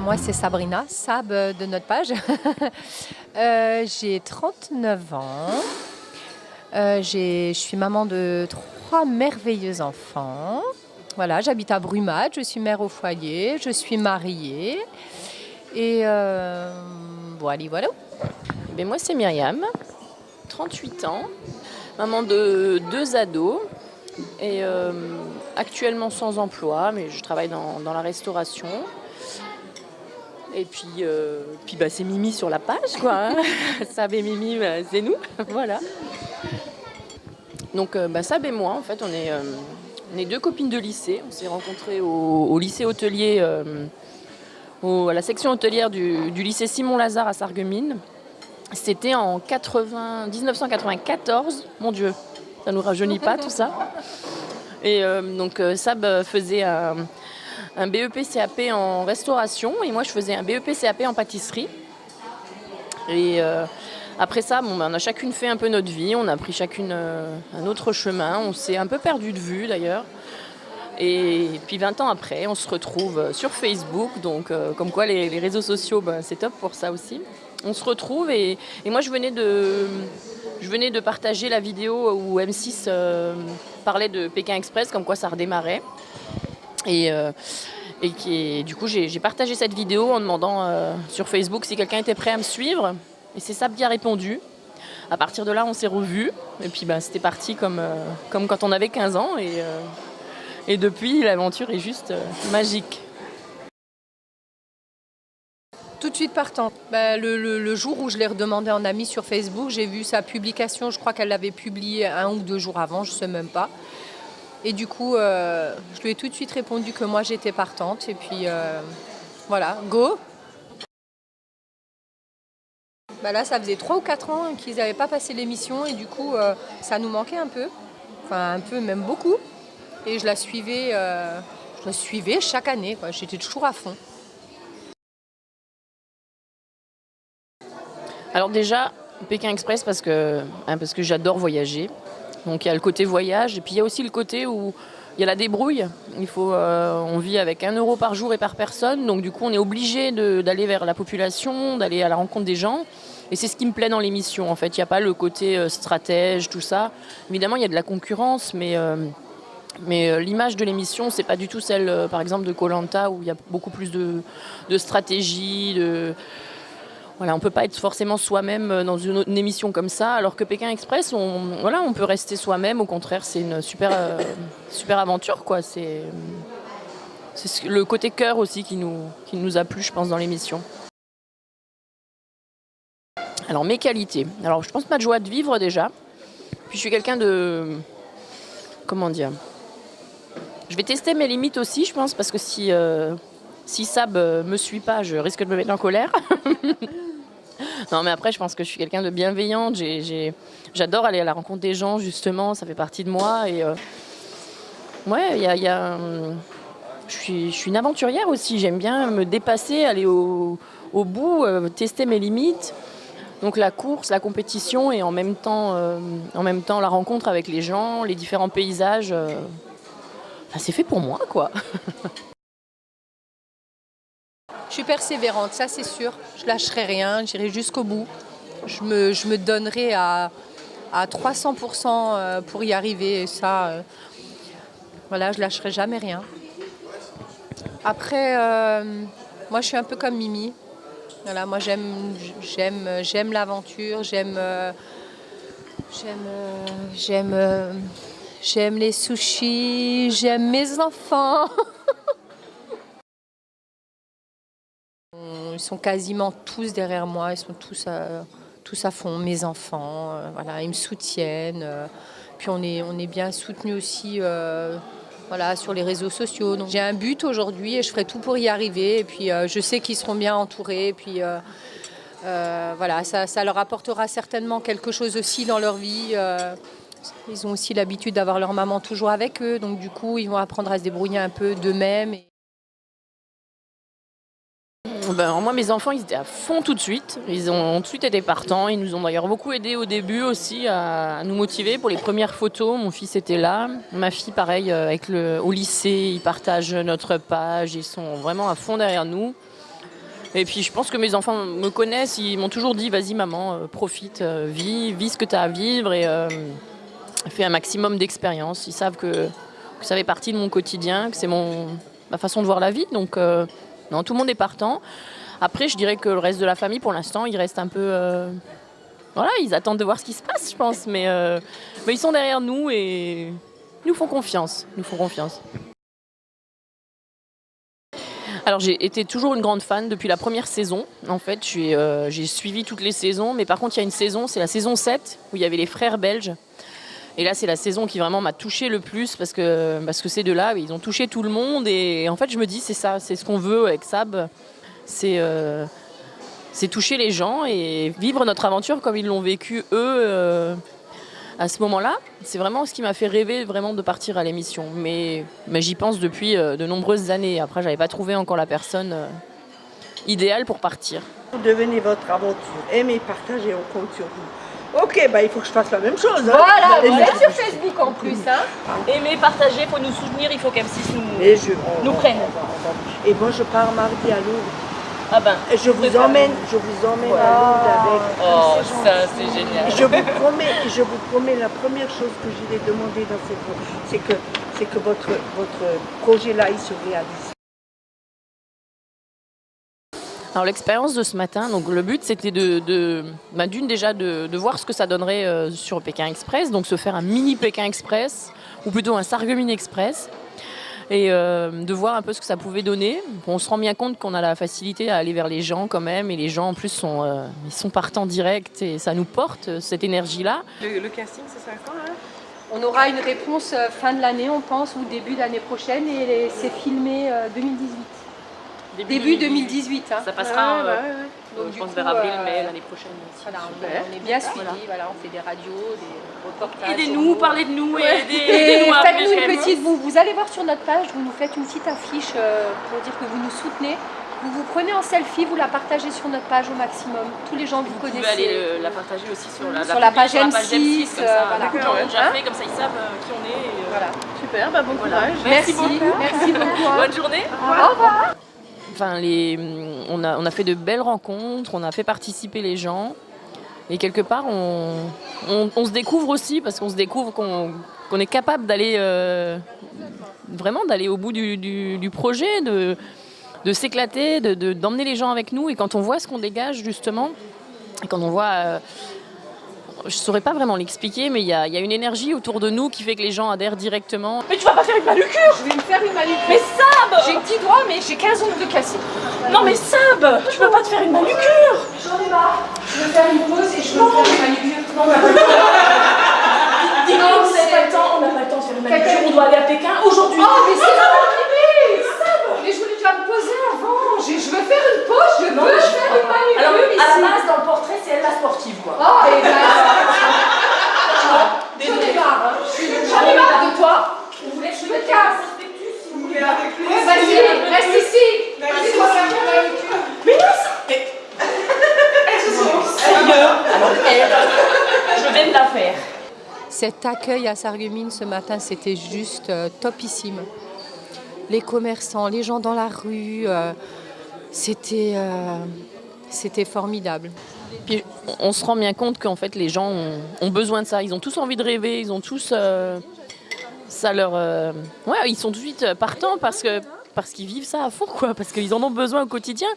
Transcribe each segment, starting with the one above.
Moi c'est Sabrina, Sab de notre page. J'ai 39 ans. Je suis maman de 3 merveilleux enfants. Voilà, j'habite à Brumath, je suis mère au foyer, je suis mariée. Et voilà. Ben moi, c'est Myriam, 38 ans, maman de 2 ados et actuellement sans emploi, mais je travaille dans la restauration. Et puis c'est Mimi sur la page, quoi. Hein. Sab et Mimi, c'est nous, voilà. Donc Sab et moi, en fait, on est 2 copines de lycée. On s'est rencontrées au lycée hôtelier, à la section hôtelière du lycée Simon-Lazare à Sarreguemines. C'était en 1994, mon Dieu, ça nous rajeunit pas tout ça. Et Sab faisait un BEP CAP en restauration et moi je faisais un BEP CAP en pâtisserie. Et après ça, on a chacune fait un peu notre vie, on a pris chacune un autre chemin, on s'est un peu perdu de vue d'ailleurs. Et puis 20 ans après, on se retrouve sur Facebook, donc comme quoi les réseaux sociaux, c'est top pour ça aussi. On se retrouve et moi je venais de partager la vidéo où M6 parlait de Pékin Express, comme quoi ça redémarrait. Du coup j'ai partagé cette vidéo en demandant sur Facebook si quelqu'un était prêt à me suivre. Et c'est Sab qui a répondu. À partir de là, on s'est revus. Et puis c'était parti comme quand on avait 15 ans. Et depuis, l'aventure est juste magique. Tout de suite partant. Le jour où je l'ai redemandé en ami sur Facebook, j'ai vu sa publication. Je crois qu'elle l'avait publiée 1 ou 2 jours avant, je ne sais même pas. Et du coup, je lui ai tout de suite répondu que moi j'étais partante. Et puis voilà, go! Là, ça faisait 3 ou 4 ans qu'ils n'avaient pas passé l'émission et du coup, ça nous manquait un peu. Enfin, un peu, même beaucoup. Et je la suivais chaque année, quoi. J'étais toujours à fond. Alors déjà, Pékin Express parce que j'adore voyager. Donc il y a le côté voyage et puis il y a aussi le côté où il y a la débrouille. On vit avec 1 euro par jour et par personne. Donc du coup, on est obligé d'aller vers la population, d'aller à la rencontre des gens. Et c'est ce qui me plaît dans l'émission. En fait, il n'y a pas le côté stratège, tout ça. Évidemment, il y a de la concurrence, mais l'image de l'émission, c'est pas du tout celle, par exemple, de Koh-Lanta où il y a beaucoup plus de stratégie. Voilà, on peut pas être forcément soi-même dans une émission comme ça, alors que Pékin Express, on peut rester soi-même. Au contraire, c'est une super aventure, quoi. C'est le côté cœur aussi qui nous a plu, je pense, dans l'émission. Alors, mes qualités. Alors, je pense ma joie de vivre déjà. Puis, je suis quelqu'un de... Comment dire ? Je vais tester mes limites aussi, je pense, parce que si Sab me suit pas, je risque de me mettre en colère. Non, mais après, je pense que je suis quelqu'un de bienveillante. J'adore aller à la rencontre des gens, justement. Ça fait partie de moi. Et je suis une aventurière aussi. J'aime bien me dépasser, aller au bout, tester mes limites. Donc la course, la compétition et en même temps la rencontre avec les gens, les différents paysages. C'est fait pour moi, quoi. Je suis persévérante, ça c'est sûr. Je lâcherai rien, j'irai jusqu'au bout. Je me donnerai à 300% pour y arriver. Et ça, je lâcherai jamais rien. Après, moi je suis un peu comme Mimi. Voilà, moi j'aime l'aventure, j'aime les sushis, j'aime mes enfants. Ils sont quasiment tous derrière moi, ils sont tous à fond, mes enfants, ils me soutiennent. Puis on est bien soutenus aussi sur les réseaux sociaux. Donc j'ai un but aujourd'hui et je ferai tout pour y arriver. Et puis je sais qu'ils seront bien entourés. Et puis ça leur apportera certainement quelque chose aussi dans leur vie. Ils ont aussi l'habitude d'avoir leur maman toujours avec eux. Donc du coup, ils vont apprendre à se débrouiller un peu d'eux-mêmes. Moi, mes enfants, ils étaient à fond tout de suite. Ils ont tout de suite été partants. Ils nous ont d'ailleurs beaucoup aidés au début aussi à nous motiver pour les premières photos. Mon fils était là. Ma fille, pareil, au lycée, ils partagent notre page. Ils sont vraiment à fond derrière nous. Et puis je pense que mes enfants me connaissent, ils m'ont toujours dit vas-y maman, profite, vis ce que tu as à vivre et fais un maximum d'expérience. Ils savent que ça fait partie de mon quotidien, que c'est ma façon de voir la vie. Donc non, tout le monde est partant. Après, je dirais que le reste de la famille, pour l'instant, ils restent un peu... voilà, ils attendent de voir ce qui se passe, je pense. Mais ils sont derrière nous et nous font confiance. Alors j'ai été toujours une grande fan depuis la première saison. En fait, j'ai suivi toutes les saisons. Mais par contre, il y a une saison, c'est la saison 7, où il y avait les frères belges. Et là, c'est la saison qui vraiment m'a touchée le plus parce que ces deux-là, ils ont touché tout le monde. Et en fait, je me dis, c'est ça, c'est ce qu'on veut avec Sab. C'est toucher les gens et vivre notre aventure comme ils l'ont vécu, eux, à ce moment-là. C'est vraiment ce qui m'a fait rêver vraiment de partir à l'émission. Mais j'y pense depuis de nombreuses années. Après, j'avais pas trouvé encore la personne idéale pour partir. Devenez votre aventure, aimez, partagez, on compte sur vous. Ok, bah il faut que je fasse la même chose. Hein. Voilà, vous êtes sur Facebook en plus. Hein. Aimer, partager, il faut nous soutenir, il faut qu'M6 nous prenne. Et moi je pars mardi à Lourdes. Ah ben, et je vous emmène à Lourdes avec. Oh, ça c'est génial. Je vous promets, la première chose que j'irai demander dans cette c'est que votre projet là il se réalise. Alors l'expérience de ce matin, donc le but c'était d'une déjà de voir ce que ça donnerait sur Pékin Express, donc se faire un mini Pékin Express ou plutôt un Sarreguemines Express et de voir un peu ce que ça pouvait donner. On se rend bien compte qu'on a la facilité à aller vers les gens quand même et les gens en plus ils sont partants direct et ça nous porte cette énergie-là. Le casting c'est ça quand là? On aura une réponse fin de l'année on pense ou début d'année prochaine et c'est filmé 2018. Début 2018. Hein. Ça passera, Donc, je pense, vers avril-mai l'année prochaine. Voilà, on est bien suivis, voilà, on fait des radios, des reportages. Aidez-nous, parlez de nous, et aidez-nous à faites-nous une petite, vous allez voir sur notre page, vous nous faites une petite affiche pour dire que vous nous soutenez. Vous vous prenez en selfie, vous la partagez sur notre page au maximum. Tous les gens que vous connaissez. Vous pouvez aller la partager aussi sur la page M6. Voilà. Beaucoup de gens l'ont déjà fait, comme ça ils savent qui on est. Voilà. Super, bah bon courage. Merci beaucoup. Bonne journée. Au revoir. Enfin, on a fait de belles rencontres, on a fait participer les gens. Et quelque part, on se découvre aussi, parce qu'on se découvre qu'on est capable d'aller vraiment d'aller au bout du projet, de s'éclater, d'emmener les gens avec nous. Et quand on voit ce qu'on dégage, justement, et quand on voit... je ne saurais pas vraiment l'expliquer, mais il y a une énergie autour de nous qui fait que les gens adhèrent directement. Mais tu vas pas faire une manucure? Je vais me faire une manucure. Mais Sab! J'ai 10 doigts, mais j'ai 15 ongles de cassés. Non mais Sab! Tu peux pas te faire une manucure? J'en ai marre. Je veux faire une pause et je veux faire une manucure. Non, on n'a pas le temps. Dis-moi, on n'a pas le temps. On n'a pas le temps de faire une manucure. On doit aller à Pékin aujourd'hui. Oh, mais c'est pas arrivé, Sab! Mais je voulais déjà me poser avant. Je veux faire une pause, je veux faire une manucure. Alors, ici. à la base, dans le portrait, c'est elle la sportive, quoi. Oh, et ben. Désolée. J'en ai marre de toi. On voulait Je me casse. si vous voulez avec lui. Vas-y, reste ici. Vas-y, moi faire une manucure. Mais non, ça. Elles se sont sérieux. Alors, je vais me la faire. Cet accueil à Sarreguemines ce matin, c'était juste topissime. Les commerçants, les gens dans la rue, c'était formidable. Puis on se rend bien compte qu'en fait les gens ont besoin de ça. Ils ont tous envie de rêver, ils ont tous ça leur ils sont tout de suite partants parce qu'ils vivent ça à fond, quoi, parce qu'ils en ont besoin au quotidien.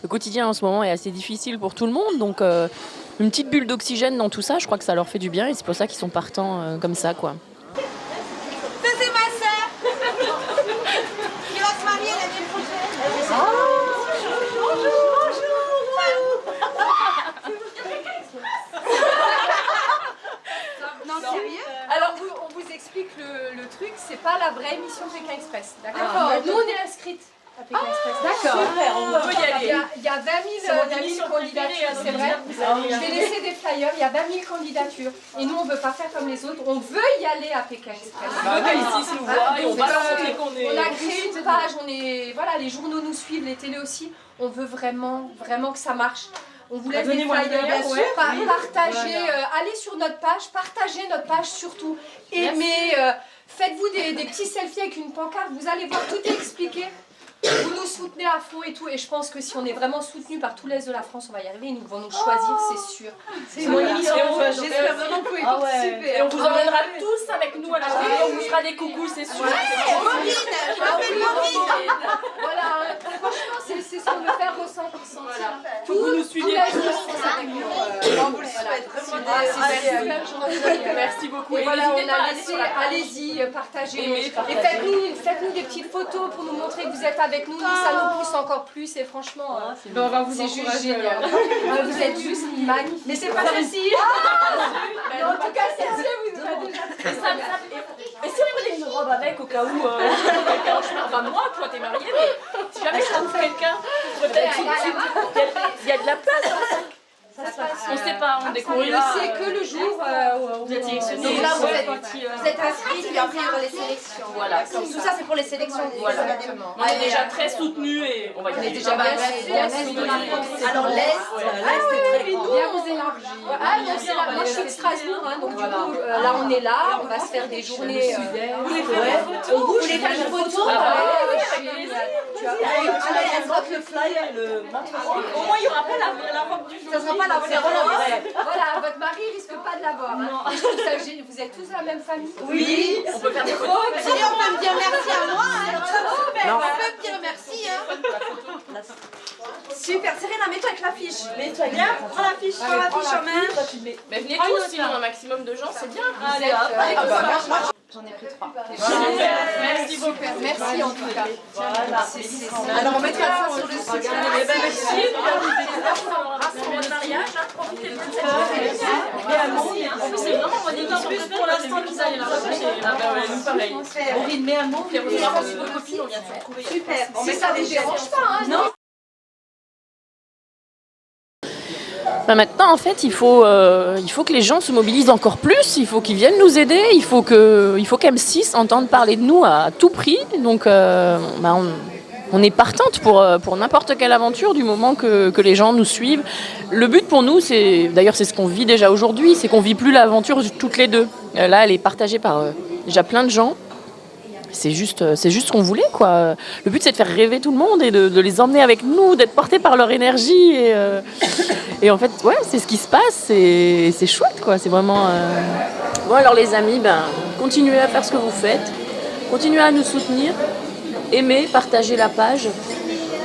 Le quotidien en ce moment est assez difficile pour tout le monde, donc une petite bulle d'oxygène dans tout ça, je crois que ça leur fait du bien et c'est pour ça qu'ils sont partants comme ça, quoi. Ça c'est ma sœur qui va se marier l'année prochaine. Non, sérieux? Alors on vous explique le truc, c'est pas la vraie émission Pékin Express, d'accord? Nous on est inscrites à Pékin Express, d'accord? Super, on peut y aller. Il y a 20 000 candidatures, c'est vrai. Je vais laisser des flyers, il y a 20 000 candidatures. Et nous on veut pas faire comme les autres, on veut y aller à Pékin Express. Ici, nous voient et on va leur montrer qu'on est... On a créé une page, voilà, les journaux nous suivent, les télés aussi. On veut vraiment que ça marche. On vous laisse des flyers, bien sûr. Partagez, allez sur notre page, partagez notre page surtout. Aimez, faites-vous des petits selfies avec une pancarte, vous allez voir, tout est expliqué. vous nous soutenez à fond et tout, et je pense que si on est vraiment soutenu par tout l'Est de la France, on va y arriver, ils vont nous choisir, c'est sûr. C'est mon émission, j'espère vraiment que vous pouvez participer. Et on vous emmènera tous avec nous à la télé, on vous fera des coucous, c'est sûr. Maureen, je m'appelle Maureen. Voilà, franchement, c'est ce qu'on veut faire ressentir. Faut que vous nous suiviez. On vous le souhaite vraiment. Merci beaucoup. Et Et voilà, n'hésitez on pas à a aller laissé, sur la page. allez-y, partagez. Aimez, Et partagez. faites-nous des petites photos pour nous montrer que vous êtes avec nous, ça nous pousse encore plus et franchement, On va vous c'est juste encourager. génial. Vous êtes juste magnifiques. Mais c'est pas celle-ci. En tout cas, celle-ci, vous nous a déjà Et si on prenait une robe avec au cas où quelqu'un en chemin, enfin moi, toi t'es mariée, mais si jamais je trouve quelqu'un, peut-être il y a de la place. On sait pas, on On ne découvrira. sait que le jour où Vous êtes sélectionnés. Donc là, vous êtes, parti. vous êtes inscrits, puis après, il y aura les sélections. Voilà. Tout ça, c'est pour les sélections. Voilà. Exactement. On est déjà très soutenus et on va y arriver. déjà bien soutenus. Alors, l'Est est très grand. Bien vous élargir. Ah, donc c'est là, moi je suis de Strasbourg, hein, donc du coup là on est là, on va se faire des journées. Vous voulez faire une photo? Vous voulez faire une photo? Tu as le flyer, le Au moins il n'y aura pas la robe du jour. Ça sera pas la vraie. Voilà, votre mari risque pas de l'avoir. Hein. Et je trouve ça génial. Vous êtes tous de la même famille? Oui. On peut faire des photos. Sinon, on peut me dire merci à moi. On peut me dire merci. Super, Serena, mets-toi avec l'affiche. Mets-toi avec l'affiche. Prends l'affiche, prends l'affiche en main. Mais venez tous, sinon un maximum de gens, c'est bien. Allez, hop. J'en ai pris 3. Merci beaucoup. Merci en tout cas. Alors, on mettra ça sur le site. Eh ben, merci. Pour le mariage, profitez de cette journée. En plus, c'est vraiment mon émission pour l'instant qu'ils aillent là. Ah bah ouais, nous pareil. Maureen, mets un mot. Puis on a reçu nos copines, on vient de se retrouver. Super. On met Si ça ça vous déjà. dérange pas, hein? Non. Ben maintenant, en fait, il faut que les gens se mobilisent encore plus. Il faut qu'ils viennent nous aider. Il faut qu'M6 entende parler de nous à tout prix. Donc, on est partante pour n'importe quelle aventure du moment que les gens nous suivent. Le but pour nous, d'ailleurs, c'est ce qu'on vit déjà aujourd'hui, c'est qu'on vit plus l'aventure toutes les deux. Là, elle est partagée par déjà plein de gens. C'est juste ce qu'on voulait, quoi. Le but, c'est de faire rêver tout le monde et de les emmener avec nous, d'être portés par leur énergie. Et en fait, ouais, c'est ce qui se passe. C'est chouette, quoi. C'est vraiment... Bon, alors les amis, continuez à faire ce que vous faites. Continuez à nous soutenir. Aimez, partagez la page.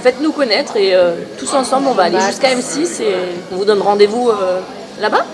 Faites-nous connaître. Et tous ensemble, on va aller jusqu'à M6 et on vous donne rendez-vous là-bas.